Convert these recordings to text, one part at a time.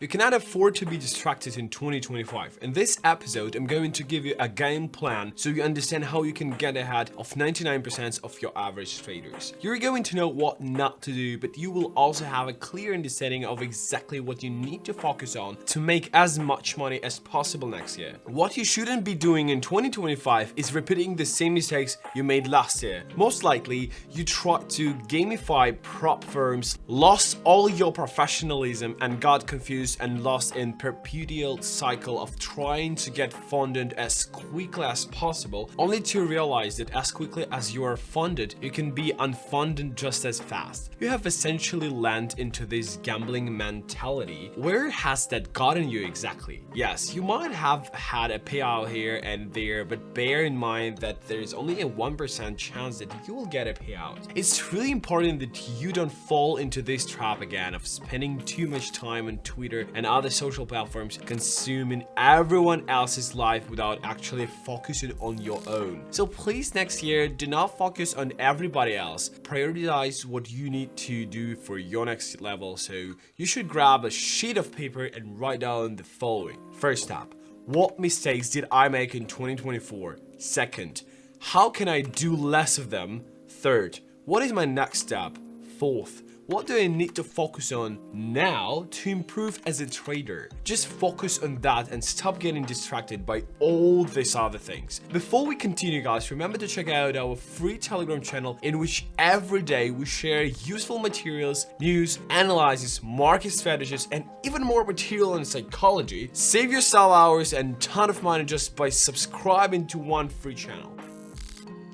You cannot afford to be distracted in 2025. In this episode, I'm going to give you a game plan so you understand how you can get ahead of 99% of your average traders. You're going to know what not to do, but you will also have a clear understanding of exactly what you need to focus on to make as much money as possible next year. What you shouldn't be doing in 2025 is repeating the same mistakes you made last year. Most likely, you tried to gamify prop firms, lost all your professionalism, and got confused and lost in perpetual cycle of trying to get funded as quickly as possible, only to realize that as quickly as you are funded, you can be unfunded just as fast. You have essentially lent into this gambling mentality. Where has that gotten you exactly? Yes, you might have had a payout here and there, but bear in mind that there's only a 1% chance that you will get a payout. It's really important that you don't fall into this trap again of spending too much time on Twitter and other social platforms consuming everyone else's life without actually focusing on your own. So please, next year, do not focus on everybody else. Prioritize what you need to do for your next level. So you should grab a sheet of paper and write down the following. First step, what mistakes did I make in 2024? Second, how can I do less of them? Third, what is my next step? Fourth, what do I need to focus on now to improve as a trader? Just focus on that and stop getting distracted by all these other things. Before we continue, guys, remember to check out our free Telegram channel in which every day we share useful materials, news, analysis, market strategies, and even more material on psychology. Save yourself hours and ton of money just by subscribing to one free channel.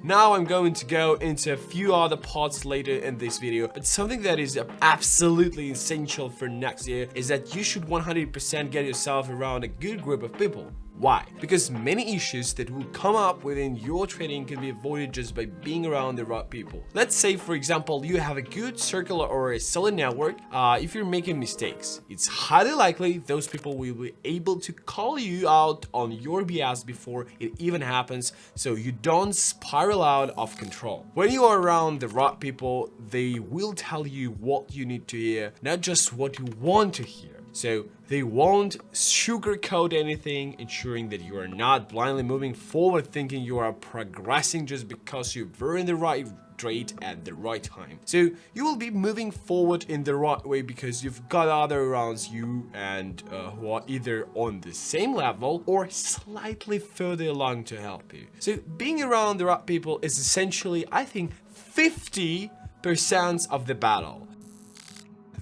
Now I'm going to go into a few other parts later in this video, but something that is absolutely essential for next year is that you should 100% get yourself around a good group of people. Why? Because many issues that will come up within your trading can be avoided just by being around the right people. Let's say, for example, you have a good circle or a solid network. If you're making mistakes, it's highly likely those people will be able to call you out on your BS before it even happens, so you don't spiral out of control. When you are around the right people, they will tell you what you need to hear, not just what you want to hear. So they won't sugarcoat anything, ensuring that you are not blindly moving forward thinking you are progressing just because you were in the right trade at the right time. So you will be moving forward in the right way because you've got other around you and who are either on the same level or slightly further along to help you. So being around the right people is essentially, I think, 50% of the battle.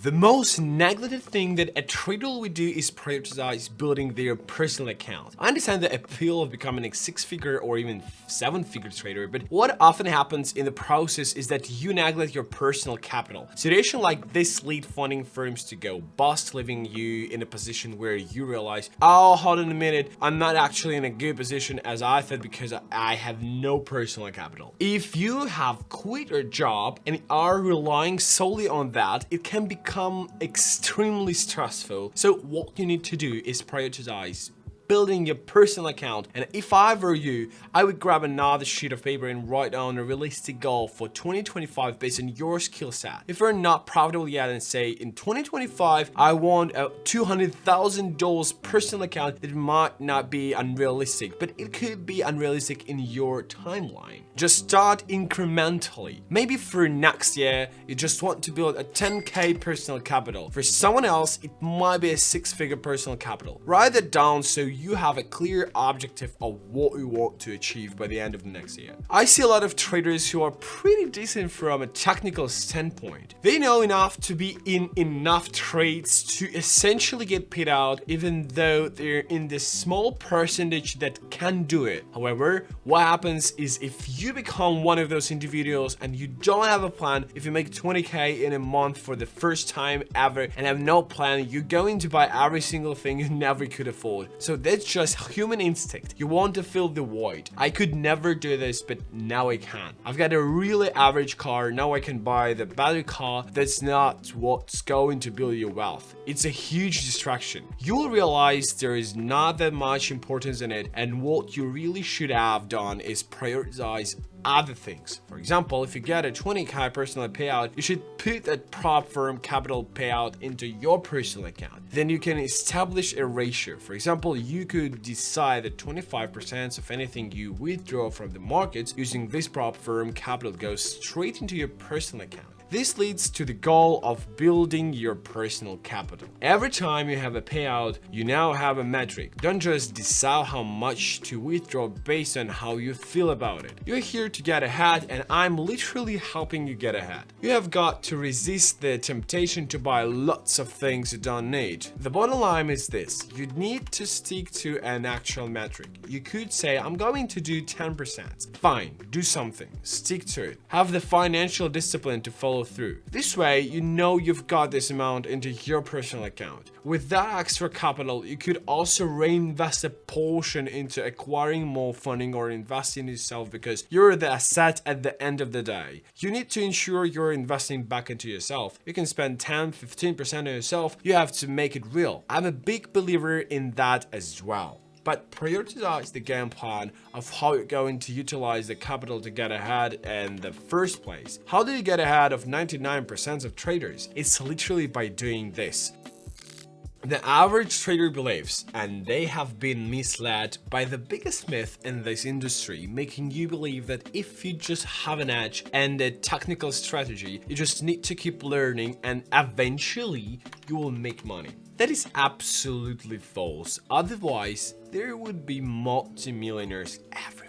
The most neglected thing that a trader will do is prioritize building their personal account. I understand the appeal of becoming a 6-figure or even 7-figure trader, but what often happens in the process is that you neglect your personal capital. Situation like this lead funding firms to go bust, leaving you in a position where you realize, oh, hold on a minute, I'm not actually in a good position as I thought because I have no personal capital. If you have quit your job and are relying solely on that, it can become extremely stressful. So what you need to do is prioritize building your personal account. And if I were you, I would grab another sheet of paper and write down a realistic goal for 2025 based on your skill set. If you're not profitable yet and say in 2025 I want a $200,000 personal account, it might not be unrealistic, but it could be unrealistic in your timeline. Just start incrementally. Maybe for next year you just want to build a 10K personal capital. For someone else it might be a 6-figure personal capital. Write that down so you have a clear objective of what you want to achieve by the end of the next year. I see a lot of traders who are pretty decent from a technical standpoint. They know enough to be in enough trades to essentially get paid out, even though they're in this small percentage that can do it. However, what happens is if you become one of those individuals and you don't have a plan, if you make 20K in a month for the first time ever and have no plan, you're going to buy every single thing you never could afford. So that's just human instinct. You want to fill the void. I could never do this, but now I can. I've got a really average car. Now I can buy the better car. That's not what's going to build your wealth. It's a huge distraction. You will realize there is not that much importance in it, and what you really should have done is prioritize other things. For example, if you get a 20k personal payout, you should put that prop firm capital payout into your personal account. Then you can establish a ratio. For example, you could decide that 25% of anything you withdraw from the markets using this prop firm capital goes straight into your personal account. This leads to the goal of building your personal capital. Every time you have a payout, you now have a metric. Don't just decide how much to withdraw based on how you feel about it. You're here to get ahead, and I'm literally helping you get ahead. You have got to resist the temptation to buy lots of things you don't need. The bottom line is this: you need to stick to an actual metric. You could say, I'm going to do 10%. Fine, do something. Stick to it. Have the financial discipline to follow through. This way, you know you've got this amount into your personal account. With that extra capital, you could also reinvest a portion into acquiring more funding or investing in yourself, because you're the asset at the end of the day. You need to ensure you're investing back into yourself. You can spend 10-15% on yourself. You have to make it real. I'm a big believer in that as well. But prioritize the game plan of how you're going to utilize the capital to get ahead in the first place. How do you get ahead of 99% of traders? It's literally by doing this. The average trader believes, and they have been misled by the biggest myth in this industry, making you believe that if you just have an edge and a technical strategy, you just need to keep learning and eventually you will make money. That is absolutely false. Otherwise, there would be multi-millionaires everywhere.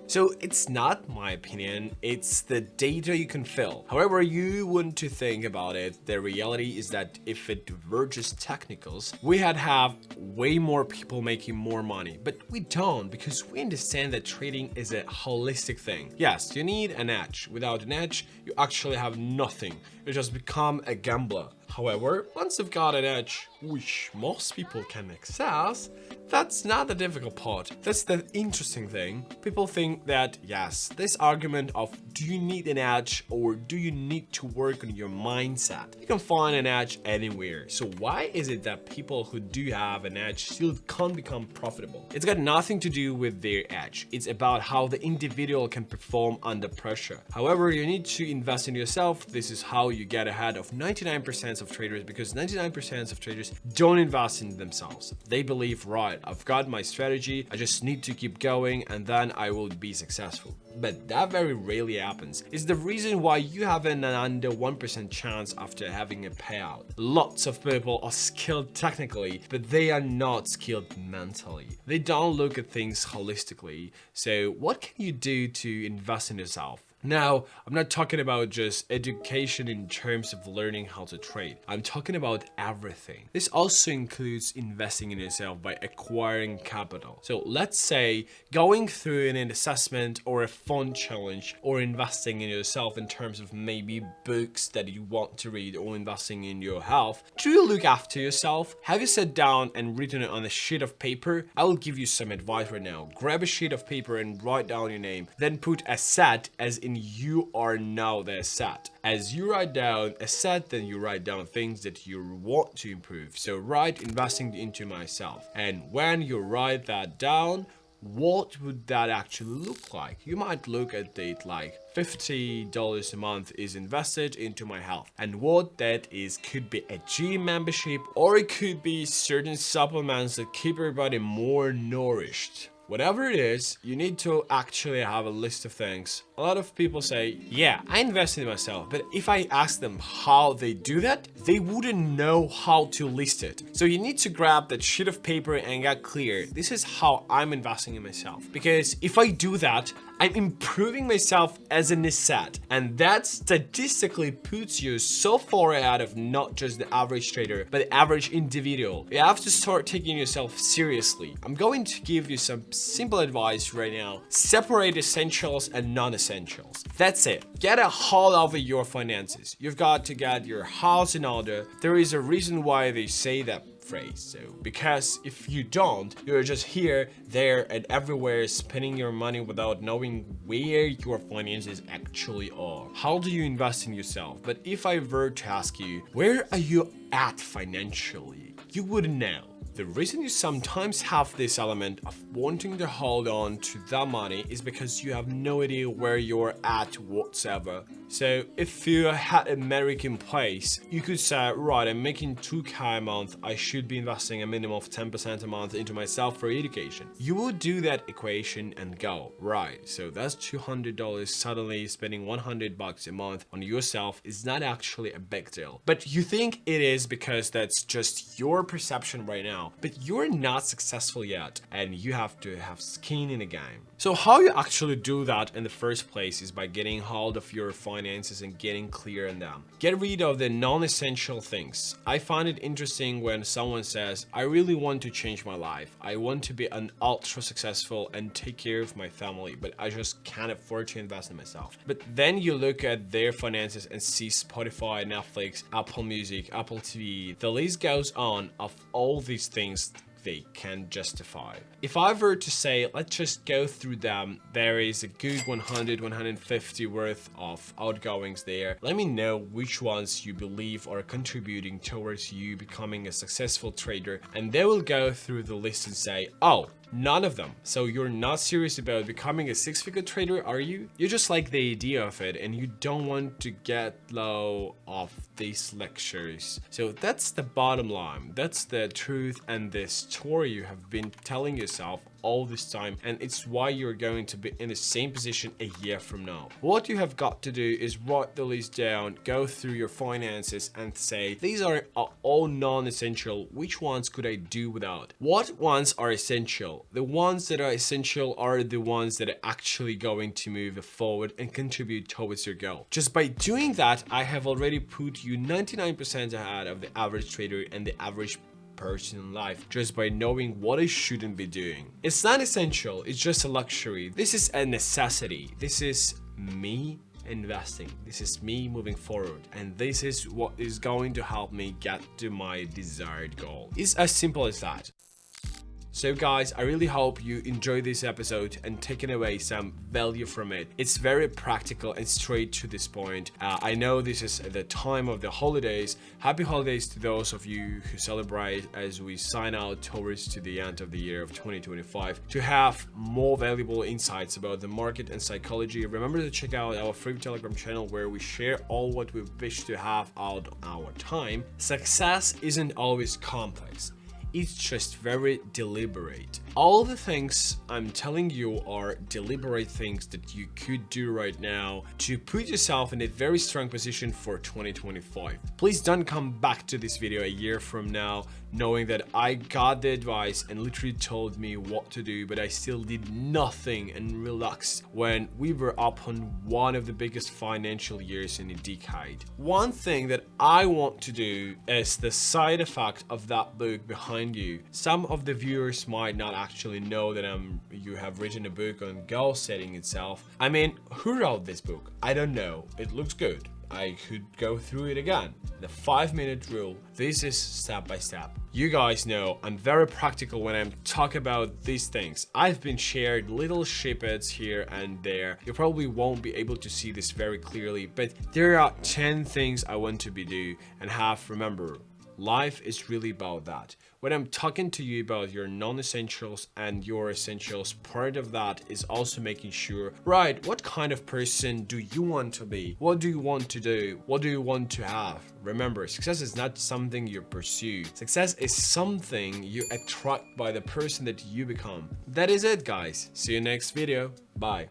So it's not my opinion, it's the data you can feel. However you want to think about it, the reality is that if it were just technicals, we had have way more people making more money. But we don't, because we understand that trading is a holistic thing. Yes, you need an edge. Without an edge, you actually have nothing. You just become a gambler. However, once you've got an edge, which most people can access, that's not the difficult part. That's the interesting thing. People think that, yes, this argument of do you need an edge or do you need to work on your mindset? You can find an edge anywhere. So why is it that people who do have an edge still can't become profitable? It's got nothing to do with their edge. It's about how the individual can perform under pressure. However, you need to invest in yourself. This is how you get ahead of 99% of traders, because 99% of traders don't invest in themselves. They believe, right, I've got my strategy, I just need to keep going and then I will be successful. But that very rarely happens. It's the reason why you have an under 1% chance after having a payout. Lots of people are skilled technically, but they are not skilled mentally. They don't look at things holistically. So what can you do to invest in yourself? Now, I'm not talking about just education in terms of learning how to trade. I'm talking about everything. This also includes investing in yourself by acquiring capital. So let's say going through an assessment or a fund challenge, or investing in yourself in terms of maybe books that you want to read, or investing in your health. Do you look after yourself? Have you sat down and written it on a sheet of paper? I will give you some advice right now. Grab a sheet of paper and write down your name. Then put asset as in you are now the asset. As you write down asset, then you write down things that you want to improve. So write investing into myself. And when you write that down, what would that actually look like? You might look at it like $50 a month is invested into my health. And what that is could be a gym membership, or it could be certain supplements that keep your body more nourished. Whatever it is, you need to actually have a list of things. A lot of people say, yeah, I invest in myself, but if I ask them how they do that, they wouldn't know how to list it. So you need to grab that sheet of paper and get clear. This is how I'm investing in myself. Because if I do that, I'm improving myself as an asset, and that statistically puts you so far ahead of not just the average trader, but the average individual. You have to start taking yourself seriously. I'm going to give you some simple advice right now. Separate essentials and non-essentials. That's it. Get a hold over your finances. You've got to get your house in order. There is a reason why they say that phrase. So because if you don't, you're just here, there, and everywhere spending your money without knowing where your finances actually are. How do you invest in yourself? But if I were to ask you, where are you at financially? You wouldn't know. The reason you sometimes have this element of wanting to hold on to that money is because you have no idea where you're at whatsoever. So if you had a metric in place, you could say, right, I'm making 2K a month, I should be investing a minimum of 10% a month into myself for education. You will do that equation and go, right, so that's $200. Suddenly spending $100 a month on yourself is not actually a big deal. But you think it is because that's just your perception right now, but you're not successful yet and you have to have skin in the game. So how you actually do that in the first place is by getting hold of your finances and getting clear on them. Get rid of the non-essential things. I find it interesting when someone says, I really want to change my life. I want to be an ultra successful and take care of my family, but I just can't afford to invest in myself. But then you look at their finances and see Spotify, Netflix, Apple Music, Apple TV. The list goes on of all these things they can justify. If I were to say, let's just go through them, there is a good 100, 150 worth of outgoings there. Let me know which ones you believe are contributing towards you becoming a successful trader, and they will go through the list and say, oh, none of them. So you're not serious about becoming a six-figure trader, are you? You just like the idea of it and you don't want to get low of these lectures. So that's the bottom line. That's the truth and the story you have been telling yourself all this time, and it's why you're going to be in the same position a year from now. What you have got to do is write the list down, go through your finances and say, these are all non-essential. Which ones could I do without? What ones are essential? The ones that are essential are the ones that are actually going to move forward and contribute towards your goal. Just by doing that, I have already put you 99% ahead of the average trader and the average person in life just by knowing what I shouldn't be doing. It's not essential, it's just a luxury. This is a necessity. This is me investing. This is me moving forward, and this is what is going to help me get to my desired goal. It's as simple as that. So guys, I really hope you enjoyed this episode and taken away some value from it. It's very practical and straight to this point. I know this is the time of the holidays. Happy holidays to those of you who celebrate as we sign out towards to the end of the year of 2025. To have more valuable insights about the market and psychology, remember to check out our free Telegram channel where we share all what we wish to have out our time. Success isn't always complex. It's just very deliberate. All the things I'm telling you are deliberate things that you could do right now to put yourself in a very strong position for 2025. Please don't come back to this video a year from now knowing that I got the advice and literally told me what to do, but I still did nothing and relaxed when we were up on one of the biggest financial years in a decade. One thing that I want to do is the side effect of that book behind you. Some of the viewers might not actually know that you have written a book on goal setting itself. I mean, who wrote this book? I don't know. It looks good. I could go through it again. The 5-minute rule. This is step by step. You guys know I'm very practical when I'm talking about these things. I've been shared little snippets here and there. You probably won't be able to see this very clearly, but there are 10 things I want to do and have. Remember, life is really about that. When I'm talking to you about your non-essentials and your essentials, part of that is also making sure, right, what kind of person do you want to be? What do you want to do? What do you want to have? Remember, success is not something you pursue. Success is something you attract by the person that you become. That is it, guys. See you next video. Bye.